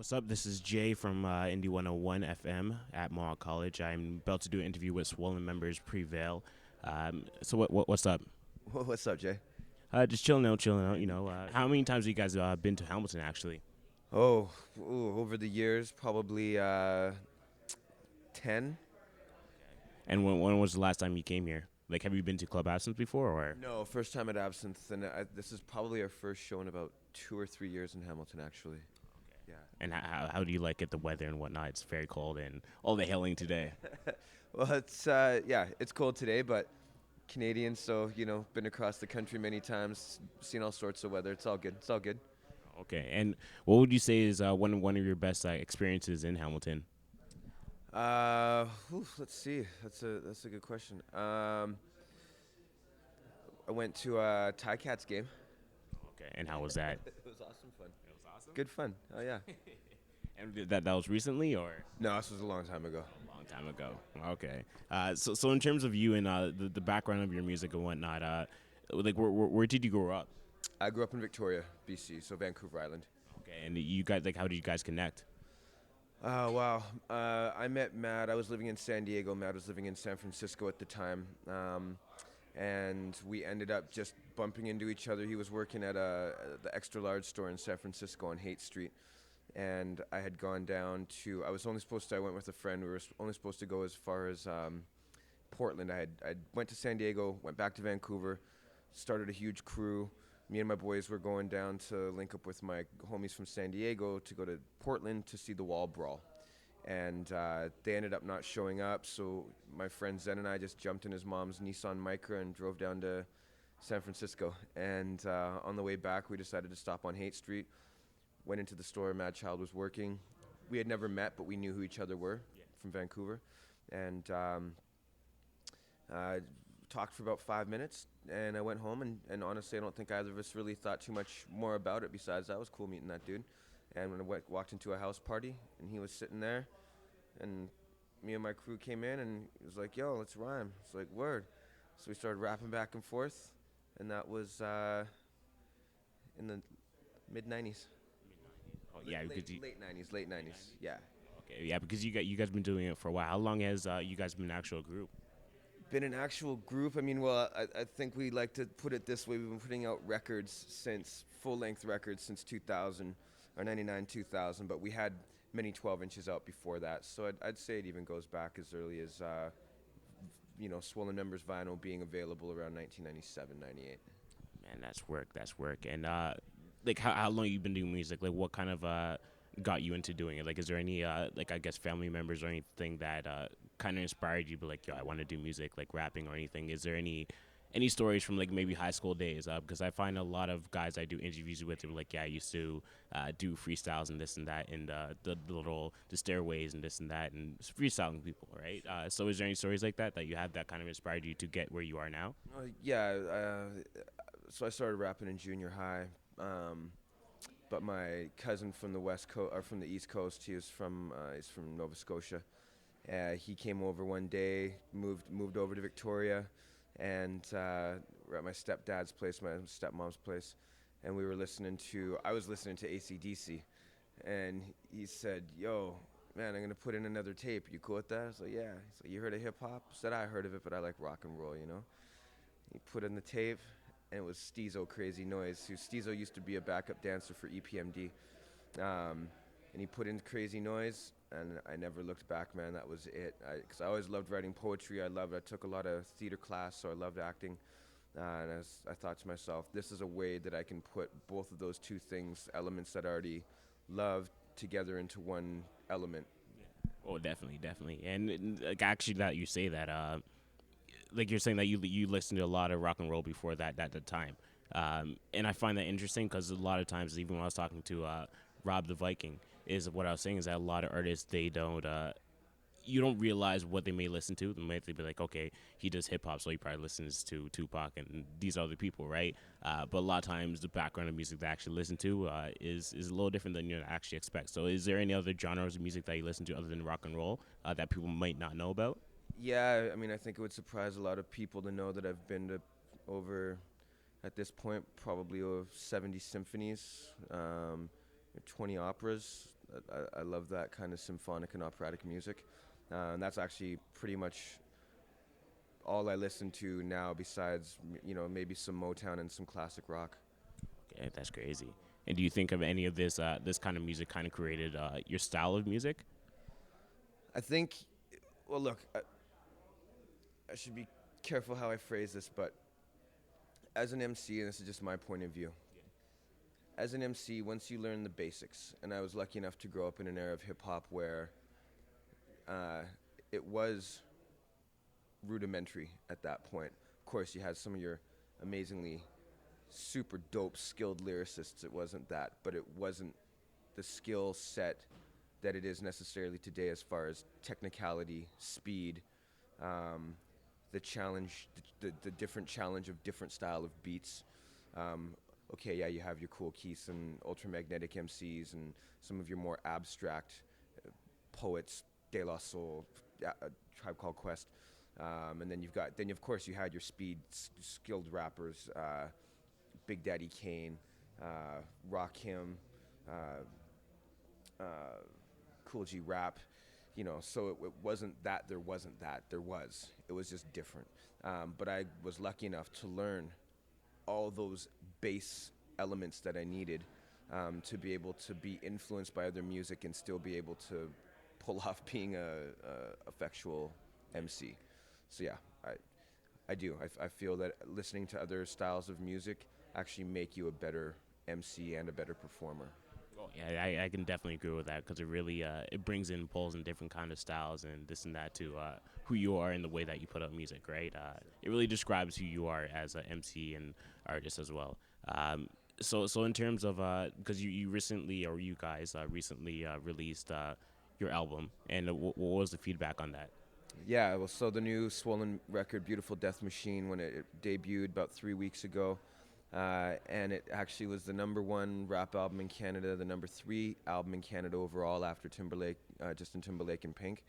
What's up? This is Jay from Indie 101 FM at Mohawk College. I'm about to do an interview with Swollen members Prevail. What's up? What's up, Jay? Just chilling out, chilling out. How many times have you guys been to Hamilton actually? Over the years, probably 10. And when was the last time you came here? Like, have you been to Club Absinthe before, or? No, first time at Absinthe, and this is probably our first show in about 2 or 3 years in Hamilton, actually. Yeah. And how do you like it? The weather and whatnot. It's very cold and all the hailing today. Well, it's cold today, but Canadian, so been across the country many times, seen all sorts of weather. It's all good. It's all good. Okay. And what would you say is one of your best experiences in Hamilton? Let's see. That's a good question. I went to a Tie Cats game. Okay. And how was that? It was awesome fun. It was awesome. Good fun. Oh yeah. And that was recently, or? No, this was a long time ago. A long time ago. Okay. So in terms of you and the background of your music and whatnot, like where did you grow up? I grew up in Victoria, BC, so Vancouver Island. Okay. And you guys, like, how did you guys connect? Oh, wow. I met Matt. I was living in San Diego. Matt was living in San Francisco at the time. And we ended up just bumping into each other. He was working at the extra large store in San Francisco on Haight Street. And I had gone down to, I went with a friend. We were only supposed to go as far as Portland. I went to San Diego, went back to Vancouver, started a huge crew. Me and my boys were going down to link up with my homies from San Diego to go to Portland to see the Wall Brawl. And they ended up not showing up, so my friend Zen and I just jumped in his mom's Nissan Micra and drove down to San Francisco. And on the way back, we decided to stop on Haight Street, went into the store Mad Child was working. We had never met, but we knew who each other were from Vancouver. And talked for about 5 minutes, and I went home, and honestly, I don't think either of us really thought too much more about it besides that was cool meeting that dude. And when I walked into a house party, and he was sitting there, and me and my crew came in, and he was like, yo, let's rhyme. It's like, word. So we started rapping back and forth, and that was in the mid-90s. Oh yeah, Late 90s, yeah. Okay, yeah, because you guys been doing it for a while. How long has you guys been an actual group? Been an actual group. I mean, well, I think we like to put it this way. We've been putting out records full-length records since 2000, or 99, 2000, but we had many 12 inches out before that. So I'd say it even goes back as early as, Swollen Members vinyl being available around 1997, 98. Man, that's work. And like how long you been doing music? Like what kind of got you into doing it? Like is there any like I guess family members or anything that kind of inspired you to be like, yo, I want to do music, like rapping or anything? Is there any stories from like maybe high school days? Because I find a lot of guys I do interviews with, they're like, yeah, I used to do freestyles and this and that, and the stairways and this and that, and freestyling people, right? So is there any stories like that you have that kind of inspired you to get where you are now? Yeah, so I started rapping in junior high, but my cousin from the West Coast, or from the East Coast, he's from Nova Scotia. He came over one day, moved over to Victoria, and we're at my stepdad's place, my stepmom's place, and I was listening to AC/DC, and he said, yo, man, I'm going to put in another tape. You cool with that? I was like, yeah. He's like, you heard of hip-hop? I said, I heard of it, but I like rock and roll, He put in the tape, and it was Steezo Crazy Noise. Steezo used to be a backup dancer for EPMD. And he put in Crazy Noise, and I never looked back, man. That was it. Because I always loved writing poetry. I took a lot of theater class, so I loved acting. And I thought to myself, this is a way that I can put both of those two things, elements that I already loved, together into one element. Oh, definitely. And like actually, that you say that, like you're saying that you listened to a lot of rock and roll before that at the time, and I find that interesting because a lot of times, even when I was talking to Rob the Viking, is what I was saying is that a lot of artists they don't. You don't realize what they may listen to. They might be like, okay, he does hip hop, so he probably listens to Tupac and these other people, right? But a lot of times, the background of music they actually listen to is a little different than you actually expect. So, is there any other genres of music that you listen to other than rock and roll that people might not know about? Yeah, I mean, I think it would surprise a lot of people to know that I've been to over, at this point, probably over 70 symphonies, 20 operas. I love that kind of symphonic and operatic music, and that's actually pretty much all I listen to now. Besides, maybe some Motown and some classic rock. Okay, that's crazy. And do you think of any of this kind of music kind of created your style of music? I think, well, look, I should be careful how I phrase this, but as an MC, and this is just my point of view, as an MC, once you learn the basics, and I was lucky enough to grow up in an era of hip hop where uh, it was rudimentary at that point. Of course, you had some of your amazingly super dope, skilled lyricists. It wasn't that, but it wasn't the skill set that it is necessarily today as far as technicality, speed, um, the challenge, the different challenge of different style of beats. Um, okay, yeah, you have your Cool Keiths and ultramagnetic MCs and some of your more abstract poets, De La Soul, Tribe Called Quest, and then of course you had your skilled rappers, Big Daddy Kane, Rakim, uh, uh, Cool G Rap, so it wasn't that there wasn't that. There was. It was just different. But I was lucky enough to learn all those base elements that I needed to be able to be influenced by other music and still be able to pull off being a effectual MC. So yeah, I do. I feel that listening to other styles of music actually make you a better MC and a better performer. Oh, yeah, I can definitely agree with that because it really it brings in pulls and different kind of styles and this and that to who you are and the way that you put out music, right? It really describes who you are as an MC and artist as well. So in terms of because you recently or you guys recently released your album and what was the feedback on that? Yeah, well, so the new Swollen record, Beautiful Death Machine, when it debuted about 3 weeks ago, and it actually was the #1 rap album in Canada, the #3 album in Canada overall after Timberlake, Justin Timberlake and Pink.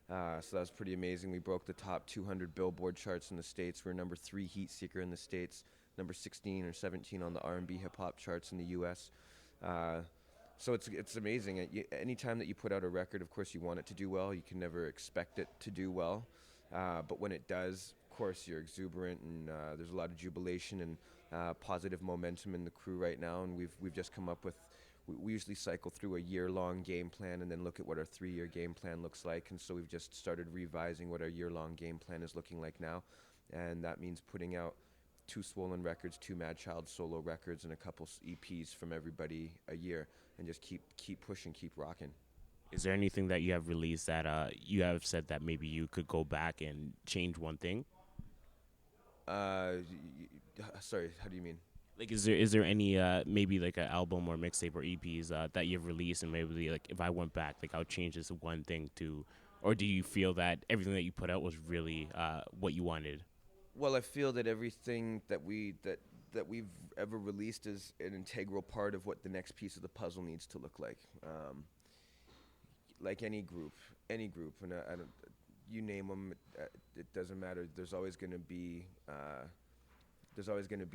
So that was pretty amazing. We broke the top 200 Billboard charts in the States. We're #3 heat seeker in the States, number 16 or 17 on the R&B hip hop charts in the U.S. So it's amazing. Anytime that you put out a record, of course, you want it to do well. You can never expect it to do well, but when it does, of course, you're exuberant, and there's a lot of jubilation and positive momentum in the crew right now. And we've just come up with. We usually cycle through a year-long game plan and then look at what our 3-year game plan looks like. And so we've just started revising what our year-long game plan is looking like now, and that means putting out 2 Swollen records, 2 Mad Child solo records, and a couple EPs from everybody a year, and just keep pushing, keep rocking. Is there anything that you have released that you have said that maybe you could go back and change one thing? Sorry, how do you mean? Like, is there any maybe like an album or mixtape or EPs that you've released and maybe like if I went back, like I'll change this one thing to, or do you feel that everything that you put out was really what you wanted? Well, I feel that everything that we've ever released is an integral part of what the next piece of the puzzle needs to look like. Like any group, and I don't, you name them, it doesn't matter. There's always going to be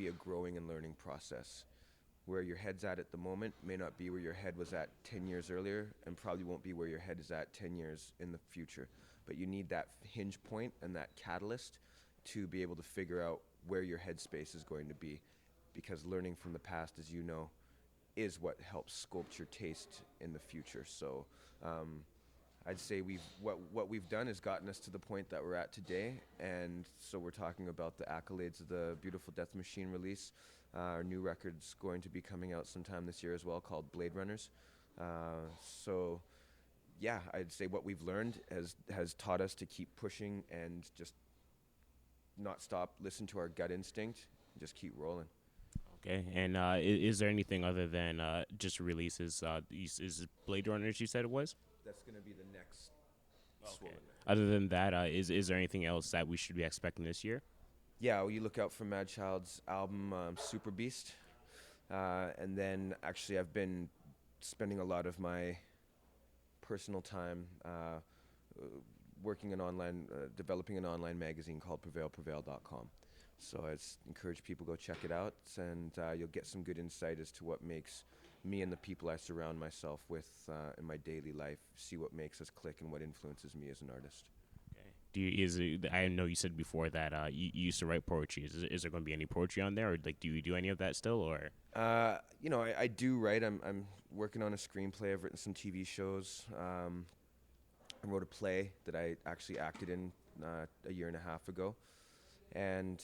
a growing and learning process. Where your head's at the moment may not be where your head was at 10 years earlier, and probably won't be where your head is at 10 years in the future. But you need that hinge point and that catalyst to be able to figure out where your headspace is going to be, because learning from the past, as you know, is what helps sculpt your taste in the future. So I'd say what we've done has gotten us to the point that we're at today, and so we're talking about the accolades of the Beautiful Death Machine release. Our new record's going to be coming out sometime this year as well, called Blade Runners. So yeah, I'd say what we've learned has taught us to keep pushing and just not stop, listen to our gut instinct, and just keep rolling. Okay, and is there anything other than just releases? Is it Blade Runners? You said it was. That's going to be the next Okay. Swollen. Other than that, is there anything else that we should be expecting this year? Yeah, well, you look out for Mad Child's album, Super Beast. And then actually I've been spending a lot of my personal time working an online, developing an online magazine called Prevail, prevail.com. So I encourage people go check it out, and you'll get some good insight as to what makes me and the people I surround myself with in my daily life see what makes us click and what influences me as an artist. Okay. I know you said before that you used to write poetry. Is there going to be any poetry on there, or like do you do any of that still, or? I do write. I'm working on a screenplay. I've written some TV shows. I wrote a play that I actually acted in a year and a half ago, and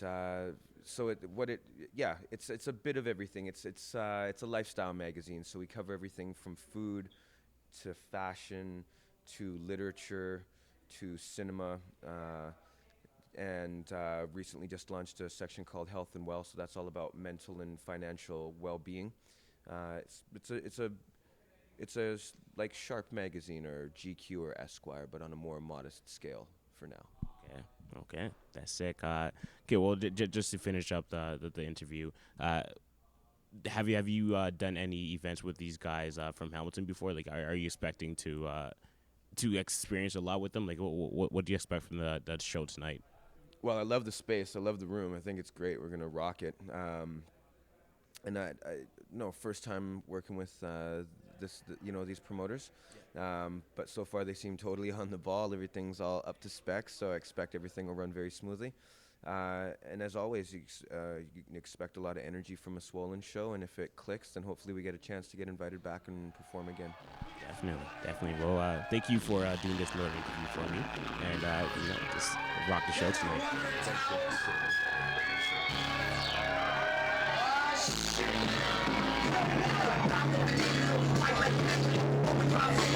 it's a bit of everything. It's a lifestyle magazine, so we cover everything from food to fashion to literature to cinema. And recently just launched a section called Health and Wealth, so that's all about mental and financial well-being. It's like Sharp Magazine or GQ or Esquire, but on a more modest scale for now. Okay, okay, that's sick. Okay, well, just to finish up the interview, have you done any events with these guys from Hamilton before? Like, are you expecting to experience a lot with them? Like, what do you expect from the show tonight? Well, I love the space. I love the room. I think it's great. We're gonna rock it. And no, first time working with these promoters. But so far they seem totally on the ball. Everything's all up to spec, so I expect everything will run very smoothly. And as always, you can expect a lot of energy from a Swollen show, and if it clicks, then hopefully we get a chance to get invited back and perform again. Definitely, definitely. Well, thank you for doing this little interview for me, and just rock the show tonight. Thank you.